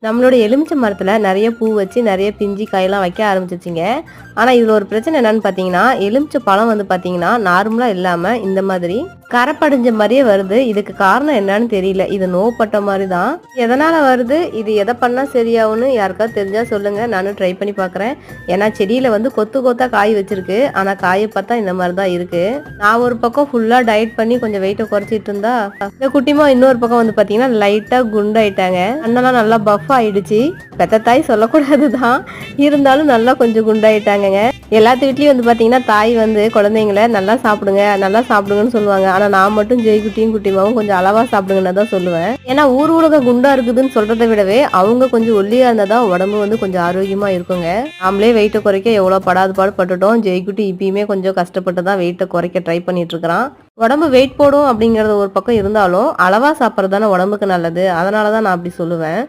நம்மளோட எலுமிச்சை மரத்துல நெறைய பூ வச்சு, நெறைய பிஞ்சு காயெல்லாம் வைக்க ஆரம்பிச்சுச்சுங்க. ஆனா இதுல ஒரு பிரச்சனை என்னன்னு பார்த்தீங்கன்னா, எலுமிச்சை பழம் வந்து பார்த்தீங்கன்னா, நார்மலா இல்லாம இந்த மாதிரி கரை படிஞ்ச மாரியே வருது. இதுக்கு காரணம் என்னன்னு தெரியல. இது நோவுப்பட்ட மாரி தான். எதனால வருது? இது எத பண்ணா சரியாகும்னு யாருக்காவது தெரிஞ்சா சொல்லுங்க. நானும் ட்ரை பண்ணி பார்க்குறேன். ஏன்னா செடியில வந்து கொத்து கொத்தா காய் வச்சிருக்கு. ஆனா காய பார்த்தா இந்த மாரி தான் இருக்கு. நான் ஒரு பக்கம் ஃபுல்லா டயட் பண்ணி கொஞ்சம் வெயிட்ட குறைச்சிட்டு இருந்தா, இந்த குட்டிமா இன்னொரு பக்கம் வந்து பார்த்தீங்கன்னா, லைட்டா குண்டாயிட்டாங்க. கண்ணெல்லாம் நல்லா பஃப் ஆயிடுச்சு. பெத்த தாய் சொல்லக்கூடாது தான். இருந்தாலும் நல்லா கொஞ்சம் குண்டாயிட்டாங்கங்க. எல்லாத்து வீட்லயும் வந்து பார்த்தீங்கன்னா, தாய் வந்து குழந்தைங்கள நல்லா சாப்பிடுங்க, நல்லா சாப்பிடுங்கன்னு சொல்லுவாங்க. ஆனா நான் மட்டும் ஜெய்குட்டியும், குட்டிமாவும் கொஞ்சம் அளவா சாப்பிடுங்கன்னு தான் சொல்லுவேன். ஏன்னா ஊர் உலகம் குண்டா இருக்குதுன்னு சொல்றத விடவே, அவங்க கொஞ்சம் ஒல்லியா இருந்தா தான் உடம்பு வந்து கொஞ்சம் ஆரோக்கியமா இருக்குங்க. நாமளே வெயிட்ட குறைக்க எவ்வளோ படாத பாடு பட்டுட்டோம். ஜெய்குட்டி இப்பயுமே கொஞ்சம் கஷ்டப்பட்டு தான் வெயிட்ட குறைக்க ட்ரை பண்ணிட்டு இருக்கிறான். உடம்பு வெயிட் போடும் அப்படிங்கிறது ஒரு பக்கம் இருந்தாலும், அளவா சாப்பிடுறது தானே உடம்புக்கு நல்லது. அதனால தான் நான் அப்படி சொல்லுவேன்.